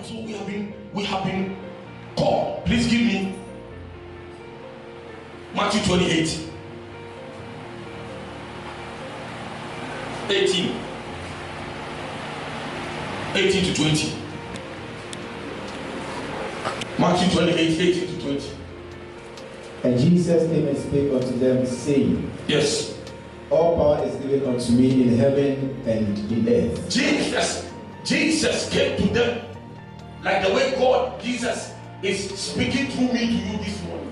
So we have been called. Please give me Matthew 28. 18 to 20. Matthew 28, 18 to 20. And Jesus came and spake unto them, saying, Yes. All power is given unto me in heaven and in earth. Jesus came to them like the way Jesus is speaking through me to you this morning.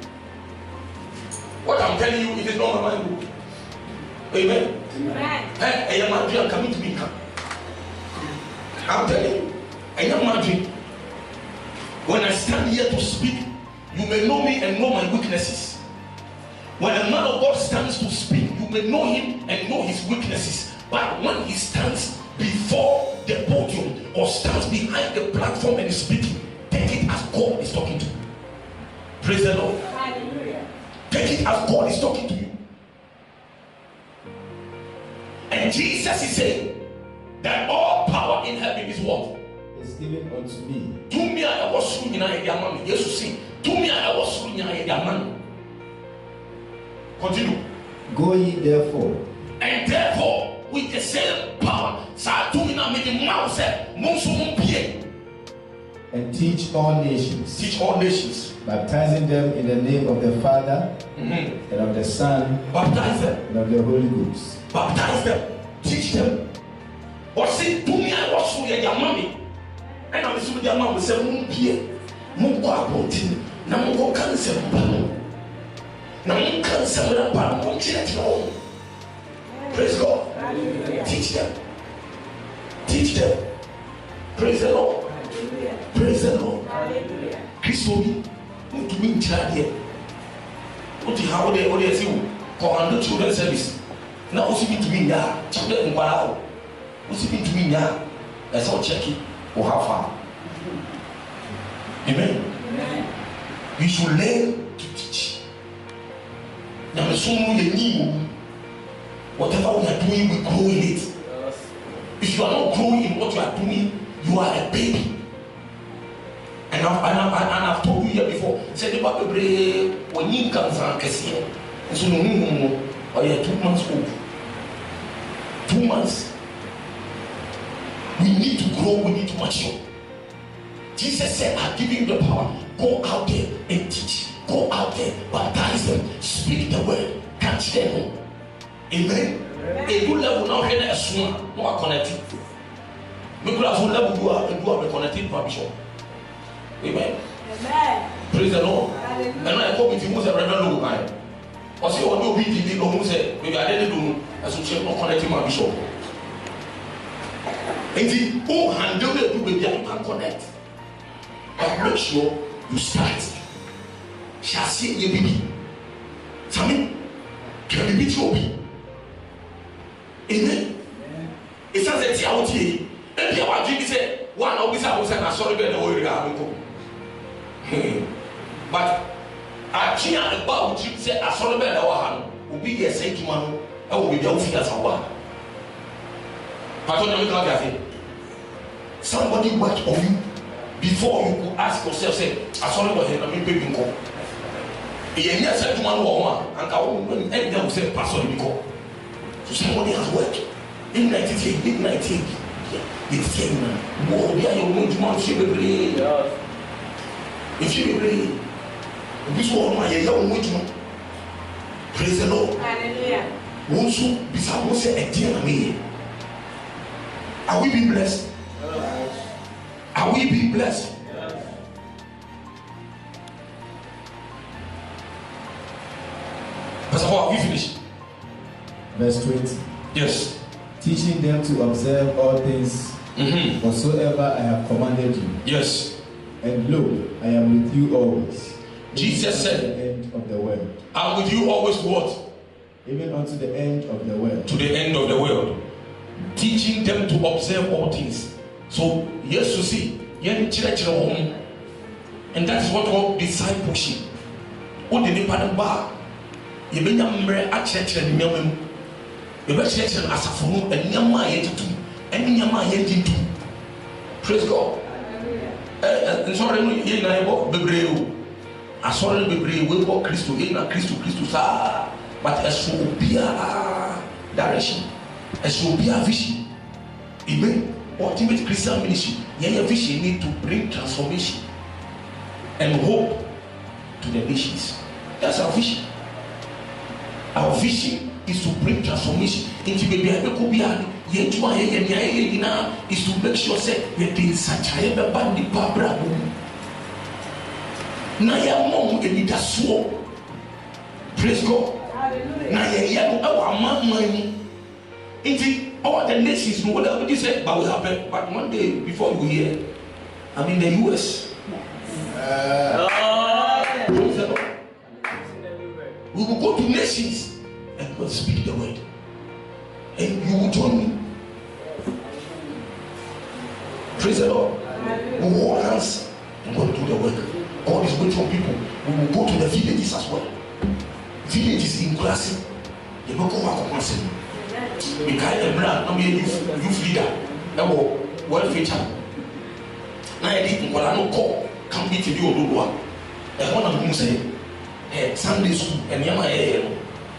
What I'm telling you, it is not my mind book. Amen. Hey, I am not dream coming to me. I'm telling you, I am not dream. When I stand here to speak, you may know me and know my weaknesses. When a man of God stands to speak, you may know him and know his weaknesses. But when he stands before the podium or stands behind the platform and is speaking, take it as God is talking to you. Praise the Lord. Hallelujah. Take it as God is talking to you. And Jesus is saying that all power in heaven is what? Is given unto me. To me I was through in a Jesus say, to me I was through in a Continue. Go ye therefore. And therefore, with the same power, and teach all nations. Teach all nations. Baptizing them in the name of the Father and of the Son. Baptize them. And of the Holy Ghost. Baptize them. Teach them. Or say, to me I was through your mommy. And I'm assuming your mom will say, praise God. Teach them. Teach them. Praise the Lord. Praise the Lord. Christ will be to me in charge here. What they say? Command children service. Now, what's it to me now? Children, wow. What's it to me now? That's all check it. Or how far? Amen. We should learn to teach. Now, whatever we are doing, we grow in it. If you are not growing in what you are doing, you are a baby. And I've told you here before. Say the Bible, when you come from Cassia, so no, or you're 2 months old. 2 months. We need to grow, we need to mature. Jesus said, I've given you the power. Go out there and teach. Go out there, baptize them, speak the word, catch them. Amen. A good level now here is soon. No are connected. We could have level you are and you are connected to Bishop. Amen. Praise the Lord. And I come with you most a reverend logo guy. Or say what you be the no who say maybe I didn't do as you say not connecting my bishop. And the who handle it to be you can connect. But make sure you start. Shall see your baby. Sammy, can you beat your baby? Amen. It says that you are here. And you are doing say one officer will say, "I'm sorry, but no way but I can't about you say, "I'm sorry, but no one will be here saying to man, I will be down here as a one." But don't you know somebody worked on you before you could ask yourself, say, "I'm sorry, but I'm not paying you." You said to man, and I will say, "Pastor, you go." So somebody has worked in 98, mid-98. It's saying, "Whoa, we are your own man, she will play." If you will play, this one, my young woman. Praise the Lord. Hallelujah. Won't you be supposed to say a dear me? Are we being blessed? Are we being blessed? Pastor Paul, have you finished? Verse 20. Yes. Teaching them to observe all things whatsoever I have commanded you. Yes. And lo, I am with you always. Jesus said, to the end of the world. I'm with you always to what? Even unto the end of the world. To the end of the world. Teaching them to observe all things. So, yes, you see, and that is what we call discipleship. What did the pattern bar? You may not marry a church and you may church and as a fool and Yama yet to and Yama yet into. Praise God. sorry no ye na ebo bebreo asori bebreo we bo Christo ye na Christo sa but as for bia direction as for bia vision even ultimate Christian ministry your vision need to bring transformation and hope to the nations. That's our vision. Our vision is to bring transformation into baby is to make sure say you did such a bandi babra na ya mom edida so. Praise God. Na ya our man into all the nations know whatever they say but will happen. But one day before you hear, I'm in the US. We will go to nations and God speak the word. And you will join me. Praise the Lord. We will all hands and God do the work. God is waiting on people. We will go to the villages as well. Villages in Grassy. They will go back on once. We carry the brand. I'm a youth leader. That will well feature. Now I did what I don't call. Come be to you or and one of them say, hey, Sunday school and Yama,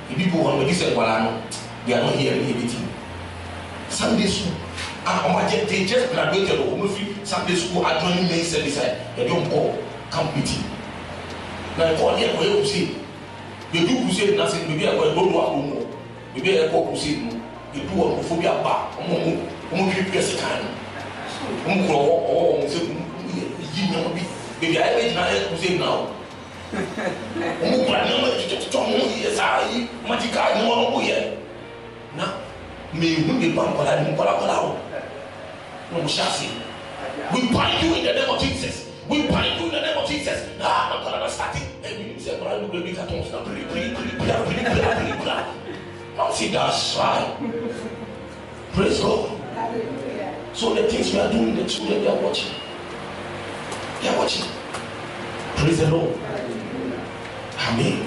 people who are say, well, they are not hearing anything. Sunday school, they just graduated or Sunday school are joining me service. They don't call, come meeting. Now, I call here for you to see. They do crusade nothing, maybe I will go to our room. Maybe I call crusade. You do a phobia bar, years time. Baby, I wait now to say now. Now, me who the bank we bind you in the name of Jesus. We bind you in the name of Jesus. I'm gonna start it. And we say, "Brother, we got to stop. Now see that's right. Praise God. So the things we are doing, the children they are watching. They are watching. Praise the Lord. Amen.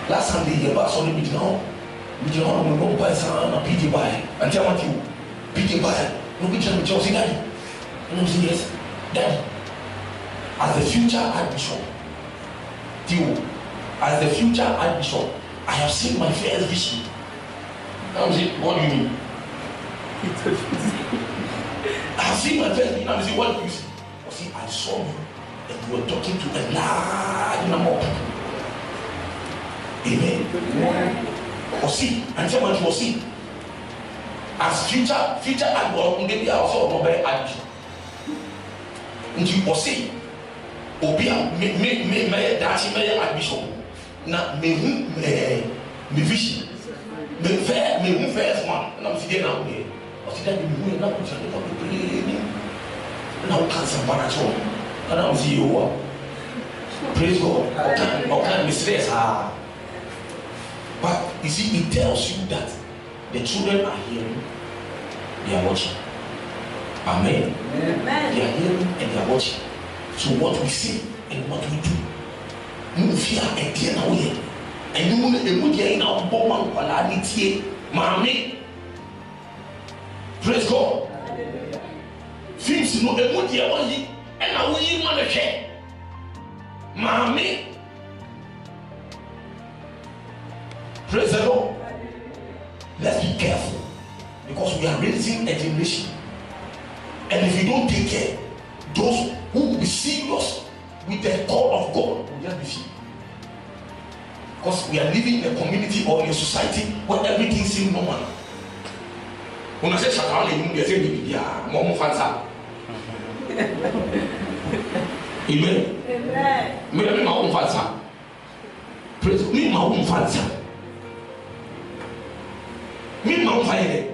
Last Sunday, you bought something with now. We go buy some PT buy. And tell what you PT buy. No be trying to Chelsea daddy. And I'm saying yes, daddy. As the future Archbishop, as the future Archbishop, I have seen my first vision. I'm saying, what do you mean? I have seen my first vision. I'm saying, what do you see? See, I saw you and you were talking to a large number of people. Amen. Or see, and someone will see. As future I will maybe also not very addition. And you will see. Obia me dashi me admission. Na me vision. Me first one. And I'm sitting down there. I see that me na put you to pray. Now can't somebody show. And I'm see you. Praise God. Okay, mistress. But you see, it tells you that the children are hearing, they are watching. Amen. Amen. They are hearing and they are watching. So what we say and what we do, move here and there now here. And you will be in our bomb quality, mommy. Praise God. Things no emoji only, and I will even want to share. Mommy. Praise the Lord. Let's be careful because we are raising a generation, and if you don't take care, those who will be serious with the call of God will just be few. Because we are living in a community or in a society where everything seems normal. When I say Shakal, you say, "Yeah, Mom Fansa." Amen. Amen. Me, my own Fansa. Praise me, my own Fansa. Me, my own fire.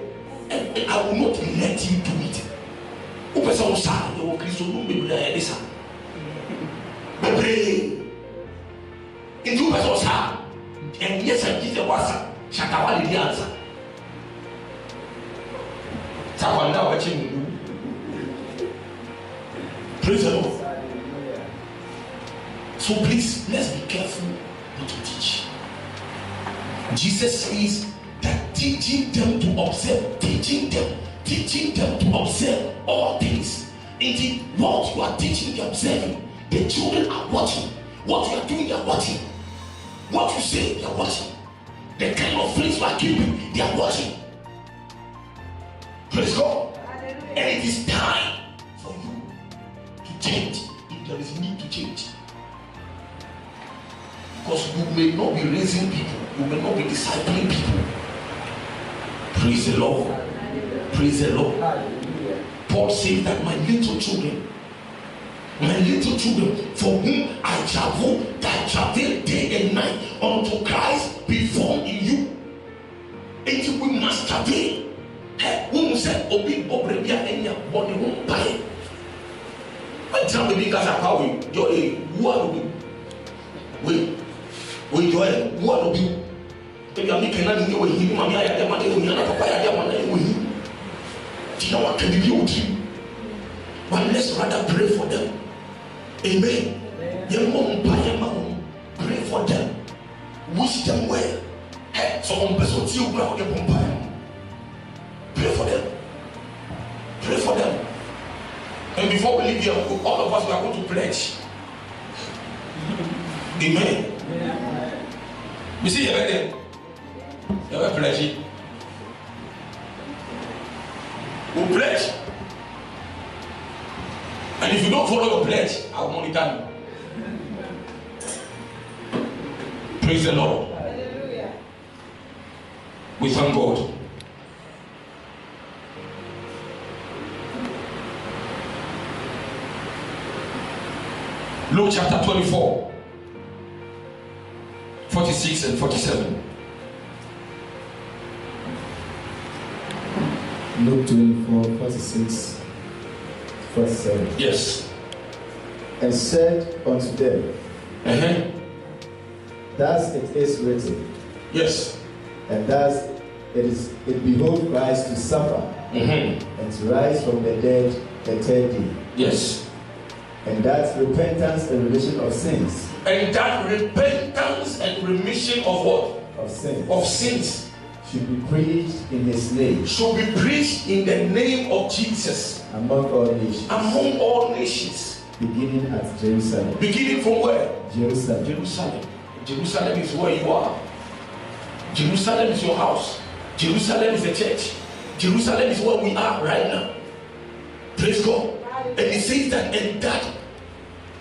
And I will not let you do it. O pessoal sabe, o Cristo não me dá essa. Bebre. E tu pessoal sabe. And yes, I did the wasa. Shakawali the answer. Sakwana watching. Praise the Lord. So please, let's be careful what to teach. Jesus says that teaching them to observe all things What you are teaching, they are observing. The children are watching. What you are doing, they are watching. What you say, they are watching. The kind of things you are keeping, they are watching. Praise God. And it is time for you to change if there is need to change. Because you may not be raising people, you may not be discipling people. Praise the Lord. Praise the Lord. Paul says that my little children, for whom I travel day and night unto Christ be formed in you. And we must travel. Who said, Obi Bobrebia and your body won't buy. I tell the because of how you what we join what will be. If you are making another way, you might have the money, you have a money with you. Do you know what can be your dream? But let's rather pray for them. Amen. Your mom, pray for them. Wish them well. So on person you grab your mom. Pray for them. Pray for them. And before we leave here, all of us we are going to pledge. Amen. You see your birthday? You're pledging. We'll pledge. And if you don't follow your pledge, I'll monitor you. Praise the Lord. Hallelujah. We thank God. Luke chapter 24, 46 and 47. Luke 24, 46, 47. Yes. And said unto them, thus it is written. Yes. And thus it behoved Christ to suffer and to rise from the dead the third day. Yes. And that repentance and remission of sins. And that repentance and remission of what? Of sins. Of sins. Should be preached in his name. Should be preached in the name of Jesus. Among all nations. Among all nations. Beginning at Jerusalem. Beginning from where? Jerusalem. Jerusalem. Jerusalem is where you are. Jerusalem is your house. Jerusalem is the church. Jerusalem is where we are right now. Praise God. And it says that in that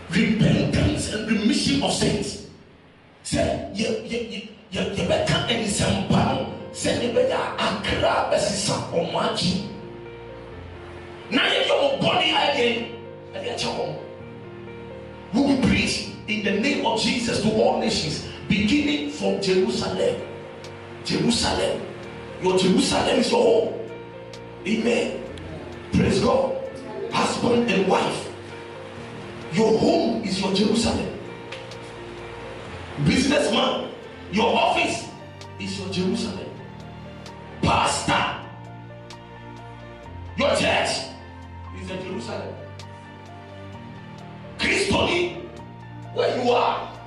repentance and remission of sins. Say, you better and some pound. Say, you better akra besisa omaji. Now your body again. We will preach in the name of Jesus to all nations, beginning from Jerusalem. Jerusalem. Your Jerusalem is your home. Amen. Praise God. Husband and wife. Your home is your Jerusalem. Businessman, your office is your Jerusalem. Pastor, your church is your Jerusalem. Christianity, where you are,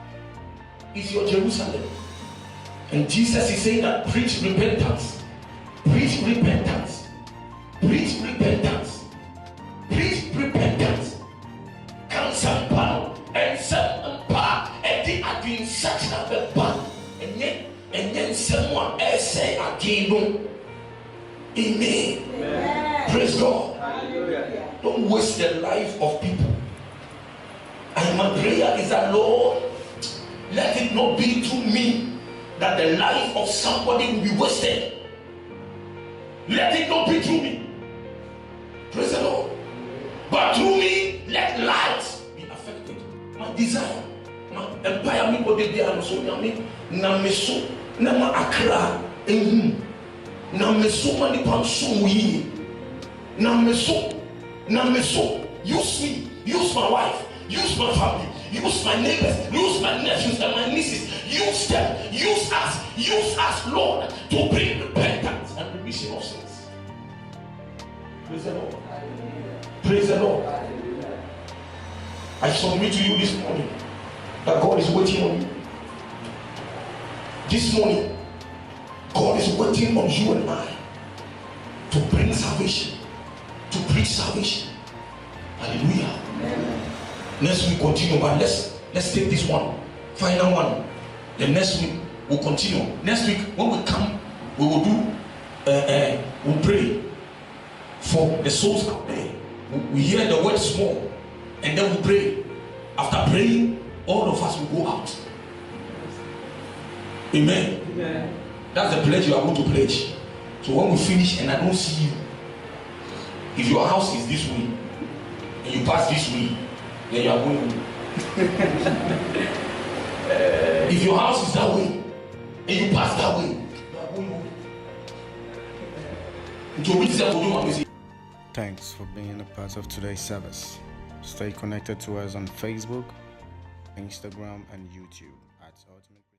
is your Jerusalem. And Jesus is saying that preach repentance. Preach repentance. Preach repentance. Preach repentance. Can some power and some power and they are doing such a bad and then someone else say again. Amen. Praise God. Hallelujah. Don't waste the life of people. And my prayer is that, Lord, let it not be through me that the life of somebody will be wasted. Let it not be through me. Praise the Lord. But through me, let lives be affected. My desire, my empire, me body be so me na me so na ma akra na me so mani panso yi na me so use me, use my wife, use my family, use my neighbors, use my nephews and my nieces, use them, use us, Lord, to bring repentance and remission of sins. Praise the Lord. Praise the Lord. I submit to you this morning that God is waiting on you. This morning, God is waiting on you and I to bring salvation, to preach salvation. Hallelujah. Next week continue, but let's take this one, final one. The next week we'll continue. Next week when we come, we will do we'll pray for the souls out there. We hear the word small, and then we pray. After praying, all of us will go out. Amen. Amen. That's the pledge you are going to pledge. So when we finish and I don't see you, if your house is this way and you pass this way, then you are going home. If your house is that way and you pass that way, you are going home. Thanks for being a part of today's service. Stay connected to us on Facebook, Instagram, and YouTube at Ultimate.